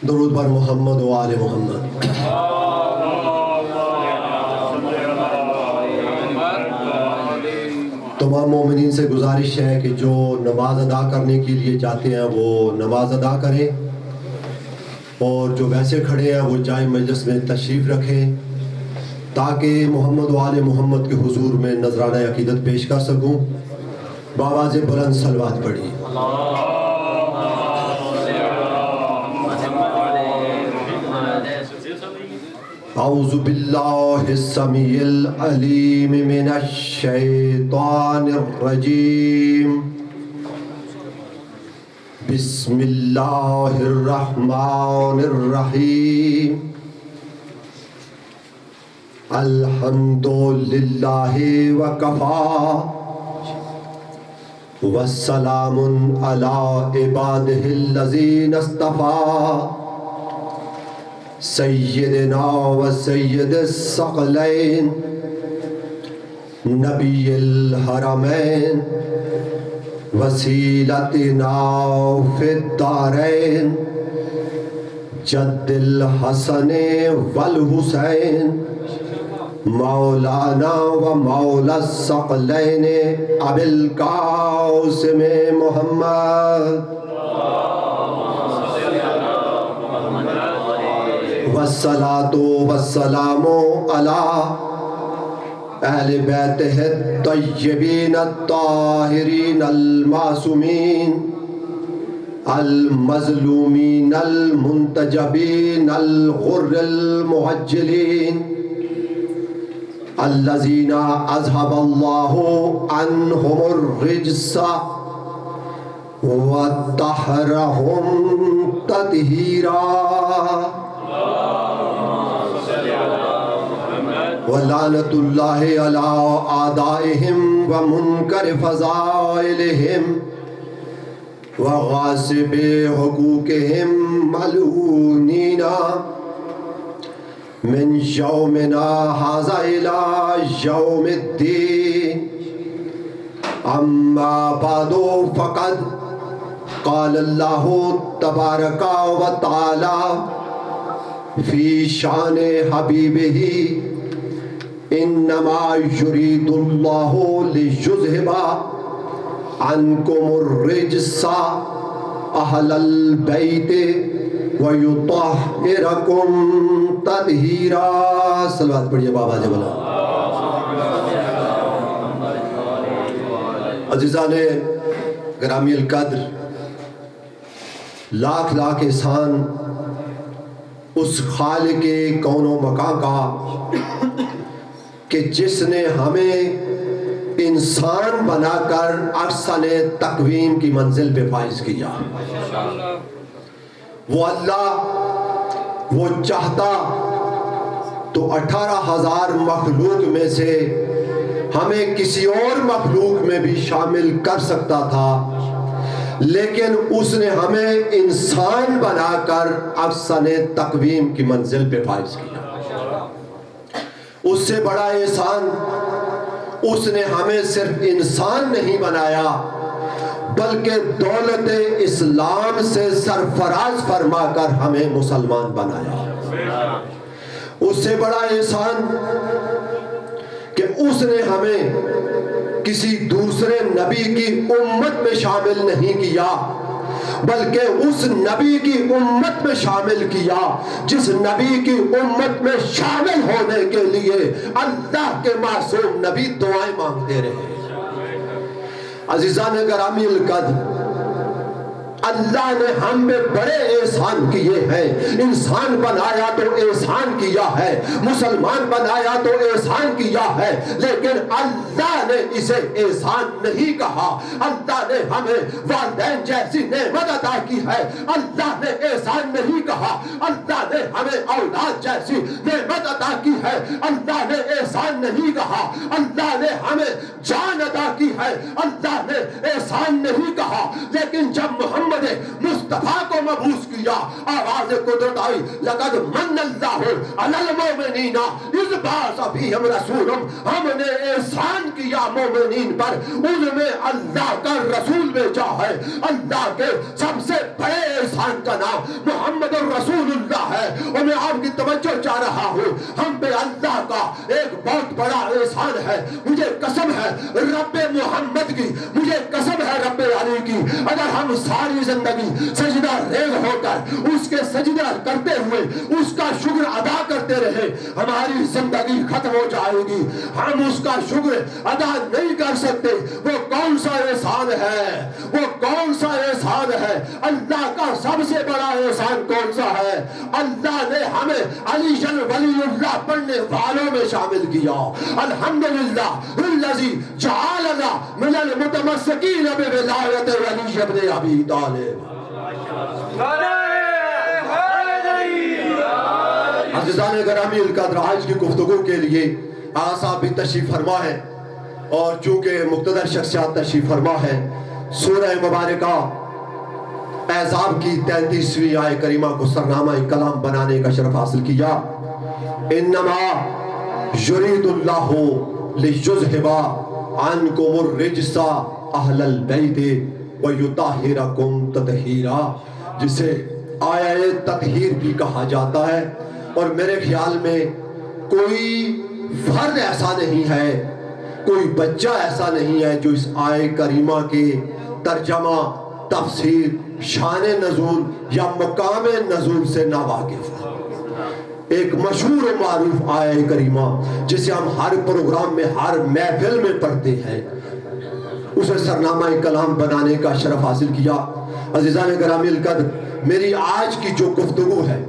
درود بر محمد و آل محمد۔ تمام مومنین سے گزارش ہے کہ جو نماز ادا کرنے کے لیے جاتے ہیں وہ نماز ادا کریں، اور جو ویسے کھڑے ہیں وہ جائے مجلس میں تشریف رکھیں تاکہ محمد و آل محمد کے حضور میں نذرانہ عقیدت پیش کر سکوں۔ بآواز بلند صلوات پڑھیے۔ اعوذ باللہ السمیع العلیم من الشیطان الرجیم، بسم اللہ الرحمن الرحیم، الحمد للہ وکفی والسلام علی عبادہ الذین اصطفی، سیدنا و سید الثقلین نبی الحرمین وسیلتنا فی الدارین جد الحسن والحسین مولانا و مولا الثقلین ابی القاسم محمد، والصلاة والسلام علی اہل بیتہ الطیبین الطاہرین المعصومین المظلومین المنتجبین الغر المحجلین الذین اذهب اللہ عنہم الرجس وطہرہم تطہیرا، وَلَعْنَةُ اللَّهِ عَلَىٰ أَعْدَائِهِمْ وَمُنْكَرِ فَضَائِلِهِمْ وَغَاصِبِ حُقُوقِهِمْ مَلْعُونِينَ مِنْ يَوْمِنَا هَٰذَا إِلَىٰ يَوْمِ الدِّينِ، أَمَّا بَعْدُ فَقَدْ قَالَ اللَّهُ تَبَارَكَ وَتَعَالَىٰ فِي شَأْنِ حَبِيبِهِ، انما یرید اللہ لیذھب عنکم الرجس اہل البیت ویطہرکم تطہیرا۔ صلوات پڑھیے بابا جبلا۔ عزیزان گرامی القدر، لاکھ لاکھ احسان اس خالق کون و مکان کا کہ جس نے ہمیں انسان بنا کر احسن تقویم کی منزل پہ فائز کیا۔ وہ اللہ وہ چاہتا تو 18,000 مخلوق میں سے ہمیں کسی اور مخلوق میں بھی شامل کر سکتا تھا، لیکن اس نے ہمیں انسان بنا کر احسن تقویم کی منزل پہ فائز کیا۔ اس سے بڑا احسان اس نے ہمیں صرف انسان نہیں بنایا بلکہ دولت اسلام سے سرفراز فرما کر ہمیں مسلمان بنایا۔ اس سے بڑا احسان کہ اس نے ہمیں کسی دوسرے نبی کی امت میں شامل نہیں کیا بلکہ اس نبی کی امت میں شامل کیا جس نبی کی امت میں شامل ہونے کے لیے اللہ کے معصوم نبی دعائیں مانگتے رہے۔ عزیزان گرامی القدر، اللہ نے ہم میں بڑے احسان کیے ہیں۔ انسان بنایا تو احسان کیا ہے، مسلمان بنایا تو احسان کیا ہے، لیکن اللہ نے اسے احسان نہیں کہا۔ اللہ نے ہمیں والدین جیسی نعمت عطا کی ہے، اللہ نے احسان نہیں کہا۔ اللہ نے ہمیں اولاد جیسی نعمت عطا کی ہے، اللہ نے احسان نہیں کہا۔ اللہ نے ہمیں جان ادا کی ہے. اللہ نے احسان نہیں کہا, لیکن جب محمد مصطفیٰ کو مبعوث کیا آواز قدرت آئی, لقد من اللہ علی المؤمنین اذ بعث فیہم رسولا, ہم نے احسان کیا مومنین پر, ان میں اللہ کا رسول بھیجا ہے. اللہ کے سب سے بڑے احسان کا نام محمد رسول اللہ ہے. اور میں آپ کی توجہ چاہ رہا ہوں, ہم پہ اللہ کا ایک بہت بڑا احسان ہے. مجھے قسم ہے رب محمد کی, مجھے قسم ہے رب علی کی, اگر ہم ساری زندگی سجدہ ریز ہو کر اس کے سجدہ کرتے ہوئے اس کا شکر ادا کرتے رہے, ہماری زندگی ختم ہو جائے گی. ہم اس کا شکر ادا نہیں کر سکتے. وہ کون سا احسان ہے, وہ کون سا احسان ہے؟ اللہ کا سب سے بڑا احسان کون سا ہے؟ اللہ نے ہمیں علی جل ولی اللہ پڑھنے والوں میں شامل کیا. الحمدللہ الذی جعلنا من المتمسکین بولایت علی ابن ابی طالب. عزیزان گرامی القدر, آج کی گفتگو کے لیے آقا صاحب بھی تشریف فرما ہے, اور چونکہ مقتدر شخصیات تشریف فرما ہے, سورہ مبارکہ احزاب کی 33ویں آیت کریمہ کو سرنامہ کلام بنانے کا شرف حاصل کیا. انما یرید اللہ لیذھب عنکم الرجس اہل البیت ویطہرکم تطہیرا, جسے آیہ تطہیر بھی کہا جاتا ہے. اور میرے خیال میں کوئی فرد ایسا نہیں ہے, کوئی بچہ ایسا نہیں ہے جو اس آیہ کریمہ کے ترجمہ, تفسیر, شان نزول یا مقام نزول سے ناواقف ہے. ایک مشہور و معروف آیہ کریمہ جسے ہم ہر پروگرام میں, ہر محفل میں پڑھتے ہیں, اسے سرنامہ کلام بنانے کا شرف حاصل کیا. عزیزان گرامی القدر, میری آج کی جو گفتگو ہے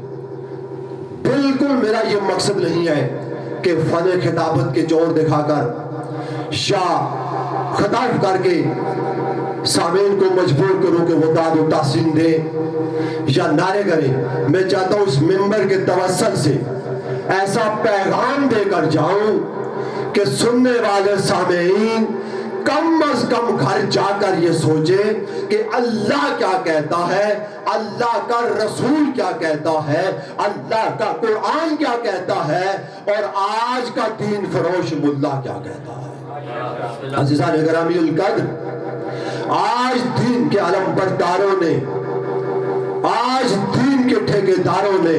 بالکل میرا یہ مقصد نہیں ہے کہ فن خطابت کے جوڑ دکھا کر یا خطاب کر کے سامعین کو مجبور کروں کہ وہ داد و تحسین دیں یا نعرے کریں. میں چاہتا ہوں اس منبر کے توسل سے ایسا پیغام دے کر جاؤں کہ سننے والے سامعین کم از کم گھر جا کر یہ سوچیں کہ اللہ کیا کہتا ہے, اللہ کا رسول کیا کہتا ہے, اللہ کا قرآن کیا کہتا ہے, اور آج کا دین فروش ملا کیا کہتا ہے. عزیزان گرامی القدر, آج دین کے علم برداروں نے, آج دین کے ٹھیکیداروں نے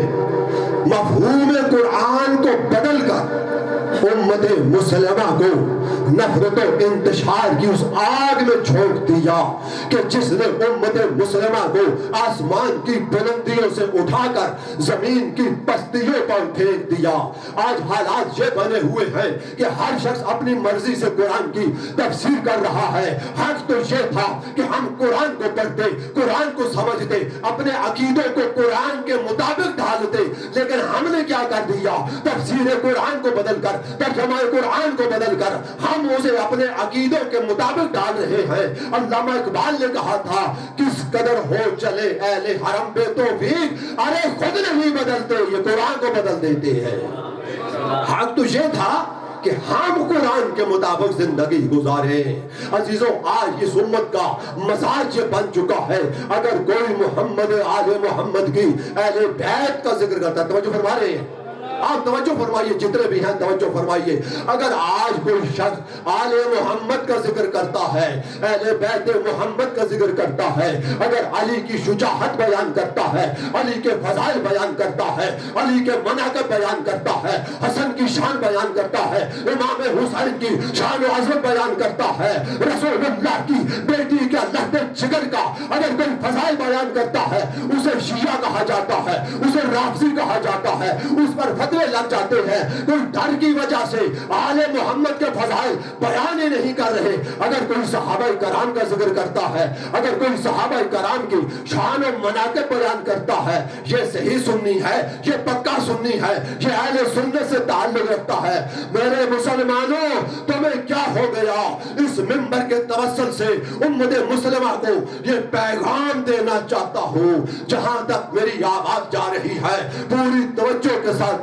مفہوم قرآن کو بدل کر امت مسلمہ کو نفرت و انتشار کی اس آگ میں جھونک دیا کہ جس نے امت مسلمہ کو آسمان کی بلندیوں سے اٹھا کر زمین کی پستیوں پر پھینک دیا. آج حالات یہ بنے ہوئے ہیں کہ ہر شخص اپنی مرضی سے قرآن کی تفسیر کر رہا ہے. حق تو یہ تھا کہ ہم قرآن کو پڑھتے, قرآن کو سمجھتے, اپنے عقیدوں کو قرآن کے مطابق ڈھالتے, لیکن ہم نے کیا کر دیا؟ تفسیر قرآن کو بدل کر, ترجمہ قرآن کو بدل کر ہم اسے اپنے عقیدوں کے مطابق ڈال رہے ہیں. علامہ اقبال نے کہا تھا, کس قدر ہو چلے اہل حرم بے توفیق, ارے خود نہیں بدلتے یہ قرآن کو بدل دیتے ہیں. حق تو یہ تھا کہ ہم قرآن کے مطابق زندگی گزاریں. عزیزوں, آج اس امت کا مزاج یہ بن چکا ہے, اگر کوئی محمد آل محمد کی اہل بیت کا ذکر کرتا ہے, توجہ فرما رہے ہیں, آپ توجہ فرمائیے, جتنے بھی ہیں توجہ فرمائیے, اگر آج کوئی شخص آل محمد کا ذکر کرتا ہے, اہل بیت محمد کا ذکر کرتا ہے, اگر علی کی شجاعت بیان کرتا ہے, علی کے فضائل بیان کرتا ہے, علی کے مناقب بیان کرتا ہے, حسن کی شان بیان کرتا ہے, امام حسین کی شان و عظمت بیان کرتا ہے, رسول اللہ کی بیٹی کے لہد جگر کا اگر کوئی فضائل بیان کرتا ہے, اسے شیعہ کہا جاتا ہے, اسے رافضی کہا جاتا ہے, اس پر فتوے لگ جاتے ہیں. کوئی ڈر کی وجہ سے آل محمد کے فضائل بیان ہی نہیں کر رہے. اگر کوئی صحابہ کرام کا ذکر کرتا ہے, اگر کوئی صحابہ کرام کی شان و مناقب بیان کرتا ہے, یہ صحیح سنی ہے, یہ پکا سنی ہے, یہ اہل سنت سے تعلق رکھتا ہے. میرے مسلمانوں, تمہیں کیا ہو گیا؟ اس منبر کے توسل سے امت مسلمہ کو یہ پیغام دینا چاہتا ہوں, جہاں تک میری آواز جا رہی ہے پوری توجہ کے ساتھ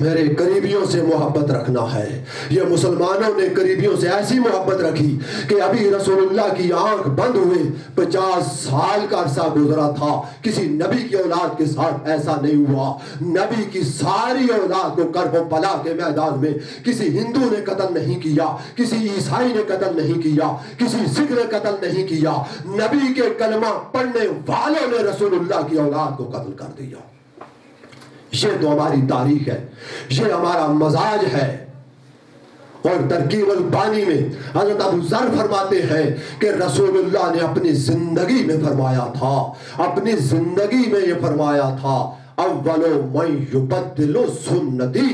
میرے قریبیوں سے محبت رکھنا ہے. یہ مسلمانوں نے قریبیوں سے ایسی محبت رکھی کہ ابھی رسول اللہ کی آنکھ بند ہوئے 50 سال کا عرصہ گزرا تھا, کسی نبی کی اولاد کے ساتھ ایسا نہیں ہوا. نبی کی ساری اولاد کو کرب و بلا کے میدان میں کسی ہندو نے قتل نہیں کیا, کسی عیسائی نے قتل نہیں کیا, کسی سکھ نے قتل نہیں کیا. نبی کے کلمہ پڑھنے والوں نے رسول اللہ کی اولاد کو قتل کر دیا. یہ تو ہماری تاریخ ہے, یہ ہمارا مزاج ہے. اور ترکیب البانی میں حضرت ابو ذر فرماتے ہیں کہ رسول اللہ نے اپنی زندگی میں فرمایا تھا, اپنی زندگی میں یہ فرمایا تھا, اولو من یبدل سنتی,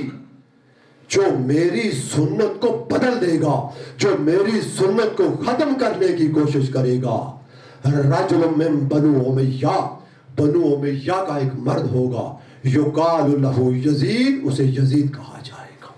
جو میری سنت کو بدل دے گا, جو میری سنت کو ختم کرنے کی کوشش کرے گا, رجل من بنو امیہ, بنو امیہ کا ایک مرد ہوگا, یقال لہ یزید, اسے یزید کہا جائے گا.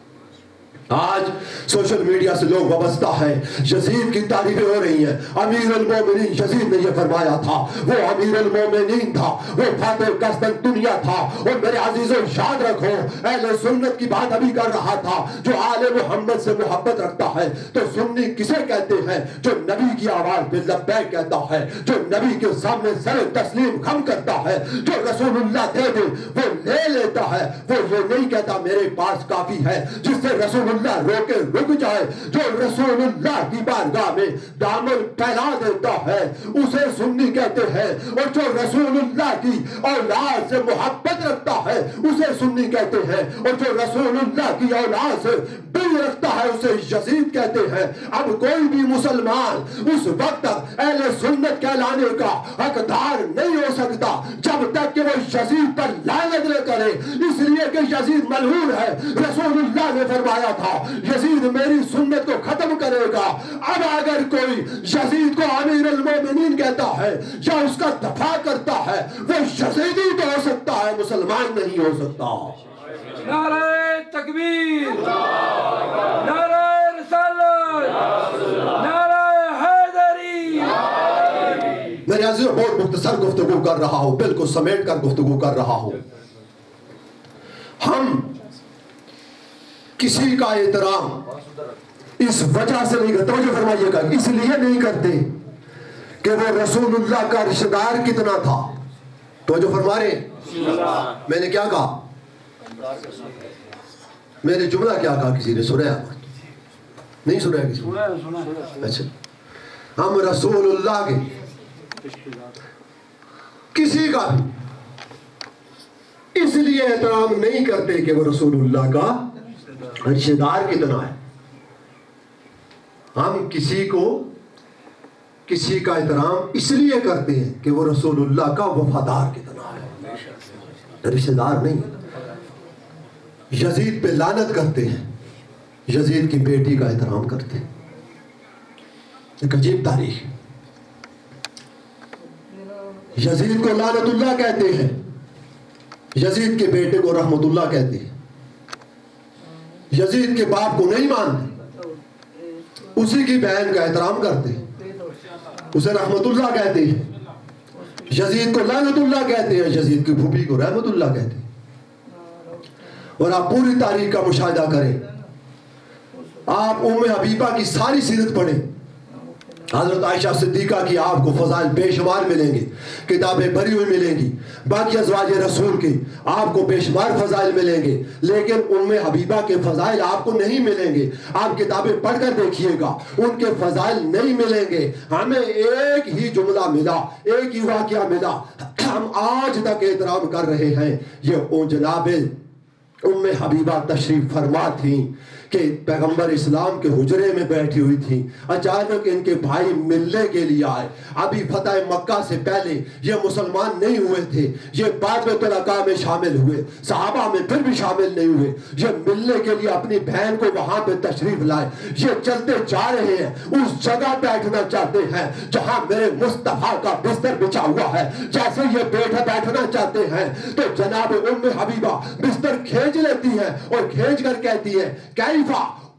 آج سوشل میڈیا سے لوگ وابستہ ہیں, یزید کی تعریفیں ہو رہی ہیں. امیر المومنین یزید نے یہ فرمایا تھا, وہ امیر المومنین تھا, وہ فاتح قسطنطنیہ تھا. اور میرے عزیزوں یاد رکھو, اہل سنت کی بات ابھی کر رہا تھا, جو آل محمد سے محبت رکھتا ہے. تو سنی کسے کہتے ہیں؟ جو نبی کی آواز پہ لبیک کہتا ہے, جو نبی کے سامنے سر تسلیم خم کرتا ہے, جو رسول اللہ دے دے وہ لے لیتا ہے. وہ یہ نہیں کہتا میرے پاس کافی ہے, جس سے رسول اللہ روکے رک جائے. جو رسول اللہ کی بارگاہ میں دامن پھیلا دیتا ہے اسے سنی کہتے ہیں. اور جو رسول اللہ کی اولاد سے محبت رکھتا ہے اسے سنی کہتے ہیں. اور جو رسول اللہ کی اولاد سے دل رکھتا ہے اسے یزید کہتے ہیں. اب کوئی بھی مسلمان اس وقت تک اہل سنت کہلانے کا حقدار نہیں ہو سکتا جب تک کہ وہ یزید پر لعنت نہ کرے, اس لیے کہ یزید ملعون ہے. رسول اللہ نے فرمایا تھا یزید میری سنت کو ختم کرے گا. اب اگر کوئی یزید کو امیر المومنین کہتا ہے یا اس کا دفاع کرتا ہے, وہ یزیدی تو ہو سکتا ہے, مسلمان نہیں ہو سکتا. نعرہ تکبیر, نعرہ رسالت, نعرہ حیدری. میرے عزیزوں بہت مختصر گفتگو کر رہا ہوں, بالکل سمیٹ کر گفتگو کر رہا ہوں. ہم کسی کا احترام اس وجہ سے نہیں کرتے, توجہ فرمائیے گا, اس لیے نہیں کرتے کہ وہ رسول اللہ کا رشتہ دار کتنا تھا. توجہ فرما رہے ہیں؟ میں نے کیا کہا, میں نے جملہ کیا کہا, کسی نے سنا نہیں سنا کسی نے؟ اچھا, ہم رسول اللہ کے کسی کا بھی اس لیے احترام نہیں کرتے کہ وہ رسول اللہ کا رشتہ دار کتنا ہے. ہم کسی کا احترام اس لیے کرتے ہیں کہ وہ رسول اللہ کا وفادار کتنا ہے, رشتہ دار نہیں. یزید پہ لعنت کرتے ہیں, یزید کی بیٹی کا احترام کرتے ہیں. ایک عجیب تاریخ. یزید کو لعنت اللہ کہتے ہیں, یزید کے بیٹے کو رحمت اللہ کہتے ہیں. یزید کے باپ کو نہیں مانتے, اسی کی بہن کا احترام کرتے ہیں, اسے رحمت اللہ کہتے ہیں. یزید کو لعنت اللہ کہتے ہیں, یزید کی پھوپھی کو رحمت اللہ کہتے ہیں. اور آپ پوری تاریخ کا مشاہدہ کریں, آپ ام حبیبہ کی ساری سیرت پڑھیں, حضرت عائشہ صدیقہ کی آپ کو فضائل بے شمار ملیں گے, کتابیں بھری ہوئی ملیں گی. باقی ازواج رسول کے آپ کو بے شمار فضائل ملیں گے, لیکن ام حبیبہ کے فضائل آپ کو نہیں ملیں گے. آپ کتابیں پڑھ کر دیکھیے گا, ان کے فضائل نہیں ملیں گے. ہمیں ایک ہی جملہ ملا, ایک ہی واقعہ ملا, ہم آج تک احترام کر رہے ہیں. یہ جناب ام حبیبہ تشریف فرما تھیں کہ پیغمبر اسلام کے حجرے میں بیٹھی ہوئی تھی. اچانک ان کے بھائی ملنے کے لیے آئے. ابھی فتح مکہ سے پہلے یہ مسلمان نہیں ہوئے تھے, یہ بعد میں طلقاء میں شامل ہوئے, صحابہ میں پھر بھی شامل نہیں ہوئے. یہ ملنے کے لیے اپنی بہن کو وہاں پہ تشریف لائے. یہ چلتے جا رہے ہیں, اس جگہ بیٹھنا چاہتے ہیں جہاں میرے مصطفیٰ کا بستر بچھا ہوا ہے. جیسے یہ بیٹھنا چاہتے ہیں تو جناب ام حبیبہ بستر کھینچ لیتی ہے اور کھینچ کر کہتی ہے کیفا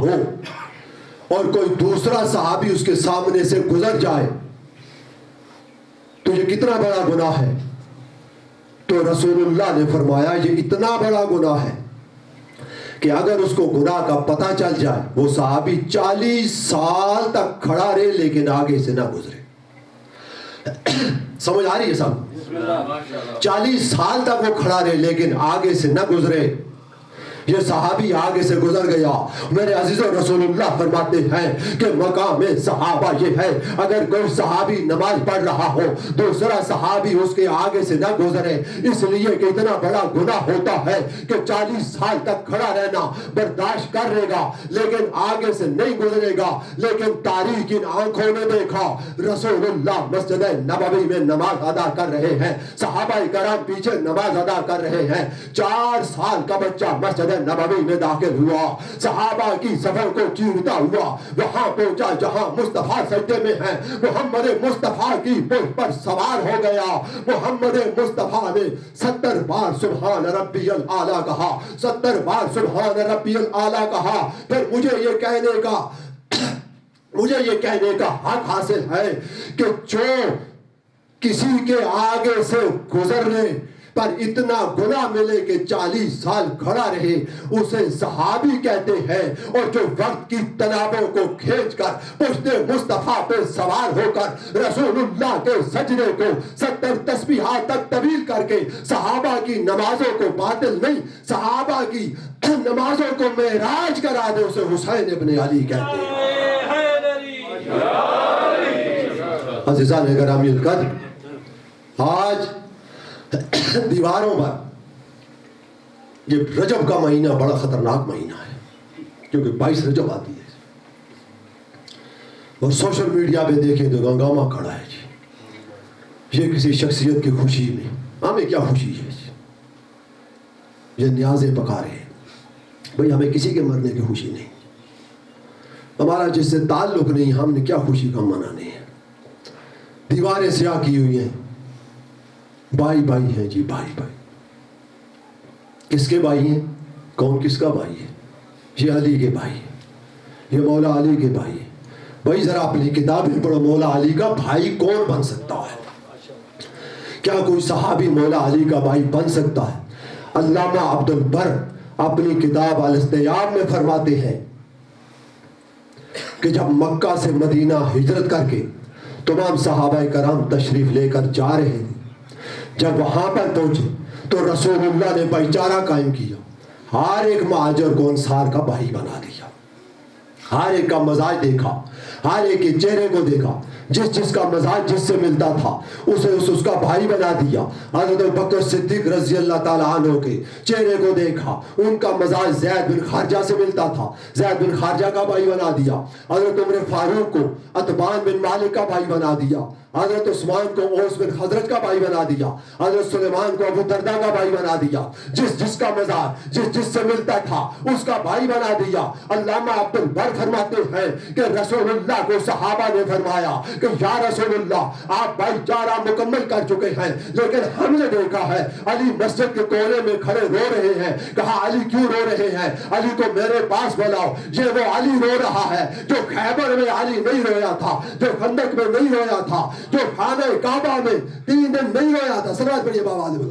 ہو اور کوئی دوسرا صحابی اس کے سامنے سے گزر جائے تو یہ کتنا بڑا گناہ ہے؟ تو رسول اللہ نے فرمایا یہ اتنا بڑا گناہ ہے کہ اگر اس کو گناہ کا پتہ چل جائے وہ صحابی 40 سال تک کھڑا رہے لیکن آگے سے نہ گزرے۔ سمجھ آ رہی ہے سب؟ 40 سال تک وہ کھڑا رہے لیکن آگے سے نہ گزرے۔ یہ صحابی آگے سے گزر گیا۔ میرے عزیزوں رسول اللہ فرماتے ہیں کہ مقام صحابہ یہ ہے اگر کوئی صحابی نماز پڑھ رہا ہو دوسرا صحابی اس کے آگے سے نہ گزرے، اس لیے کہ اتنا بڑا گناہ ہوتا ہے کہ 40 سال تک کھڑا رہنا برداشت کر لے گا لیکن آگے سے نہیں گزرے گا۔ لیکن تاریخ ان آنکھوں نے دیکھا رسول اللہ مسجد نبوی میں نماز ادا کر رہے ہیں، صحابہ کرام پیچھے نماز ادا کر رہے ہیں۔ 4 سال کا بچہ مسجد نبوی میں داخل ہوا، صحابہ کی صفوں کو چیرتا ہوا وہاں پہنچا جہاں مصطفیٰ سجدے میں ہیں، محمد مصطفیٰ کی پشت پر سوار ہو گیا۔ محمد مصطفیٰ نے 70 بار سبحان ربی الاعلیٰ کہا، 70 بار سبحان ربی الاعلیٰ کہا۔ پھر مجھے یہ کہنے کا حق حاصل ہے کہ جو کسی کے آگے سے گزرنے پر اتنا گناہ ملے کہ 40 سال کھڑا رہے اسے صحابی کہتے ہیں، اور جو وقت کی تنابوں کو کھینچ کر پشت مصطفیٰ پہ سوار ہو کر رسول اللہ کے سجدے کو 70 تسبیحات تک طویل کر کے صحابہ کی نمازوں کو باطل نہیں صحابہ کی نمازوں کو معراج کرا دے اسے حسین ابن علی کہتے ہیں۔ عزیزان گرامی القدر، آج دیواروں پر یہ رجب کا مہینہ بڑا خطرناک مہینہ ہے کیونکہ 22 رجب آتی ہے اور سوشل میڈیا پہ دیکھیں تو ہنگامہ کھڑا ہے جی، یہ کسی شخصیت کی خوشی میں ہمیں کیا خوشی ہے جی، یہ نیازیں پکا رہے ہیں بھئی، ہمیں کسی کے مرنے کی خوشی نہیں، ہمارا جس سے تعلق نہیں، ہم نے کیا خوشی کا منانے ہیں۔ دیواریں سیاہ کی ہوئی ہیں، بھائی بھائی ہیں جی، بھائی بھائی کس کے بھائی ہیں؟ کون کس کا بھائی ہے؟ یہ علی کے بھائی ہیں، یہ مولا علی کے بھائی ہیں۔ بھائی ذرا اپنی کتابیں پڑھو، مولا علی کا بھائی کون بن سکتا ہے؟ کیا کوئی صحابی مولا علی کا بھائی بن سکتا ہے؟ علامہ عبد البر اپنی کتاب الاستیاب میں فرماتے ہیں کہ جب مکہ سے مدینہ ہجرت کر کے تمام صحابہ کرام تشریف لے کر جا رہے تھے، جب وہاں پر پہنچے تو رسول اللہ نے بھائی چارہ قائم کیا، ہر ایک مہاجر کو انصار کا بھائی بنا دیا، ہر ایک کا مزاج دیکھا، ہر ایک کے چہرے کو دیکھا، جس کا مزاج جس سے ملتا تھا اسے اس کا بھائی بنا دیا۔ حضرت بکر صدیق رضی اللہ تعالیٰ عنہ کے چہرے کو دیکھا، ان کا مزاج زید بن خارجہ سے ملتا تھا، زید بن خارجہ کا بھائی بنا دیا۔ حضرت عمر فاروق کو عتبان بن مالک کا بھائی بنا دیا، حضرت عثمان کو اوس بن خزرج کا بھائی بنا دیا، حضرت سلیمان کو ابو دردہ کا بھائی بنا دیا، جس کا مزاج جس سے ملتا تھا اس کا بھائی بنا دیا۔ علامہ عبد البر فرماتے ہیں کہ رسول اللہ کو صحابہ نے فرمایا کہ یا رسول اللہ آپ بھائی چارہ مکمل کر چکے ہیں، لیکن ہم نے دیکھا ہے علی مسجد کے کونے میں کھڑے رو رہے ہیں۔ کہا علی کیوں رو رہے ہیں؟ علی کو میرے پاس بلاؤ۔ یہ وہ علی رو رہا ہے جو خیبر میں علی نہیں رویا تھا، جو خندق میں نہیں رویا تھا، جو خانہ کعبہ میں 3 دن نہیں رویا تھا۔ صلوات پڑھیے بابا علی،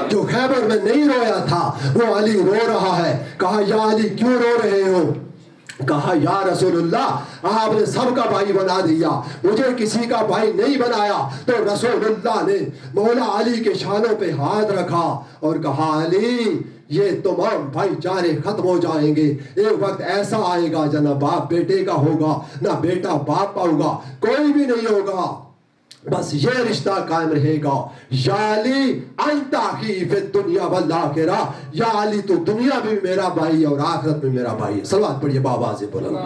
جو خیبر میں نہیں رویا تھا وہ علی رو رہا ہے۔ کہا یا علی کیوں رو رہے ہو؟ کہا یا رسول اللہ آپ نے سب کا بھائی بنا دیا، مجھے کسی کا بھائی نہیں بنایا۔ تو رسول اللہ نے مولا علی کے شانوں پہ ہاتھ رکھا اور کہا علی یہ تمام بھائی چارے ختم ہو جائیں گے، ایک وقت ایسا آئے گا جب نہ باپ بیٹے کا ہوگا نہ بیٹا باپ کا ہوگا، کوئی بھی نہیں ہوگا، بس یہ رشتہ قائم رہے گا۔ یا علی انت اخی فی الدنیا والآخرہ، یا علی تو دنیا بھی میرا بھائی اور آخرت میں میرا بھائی ہے۔ صلوات پڑھیے بابا سے بلند۔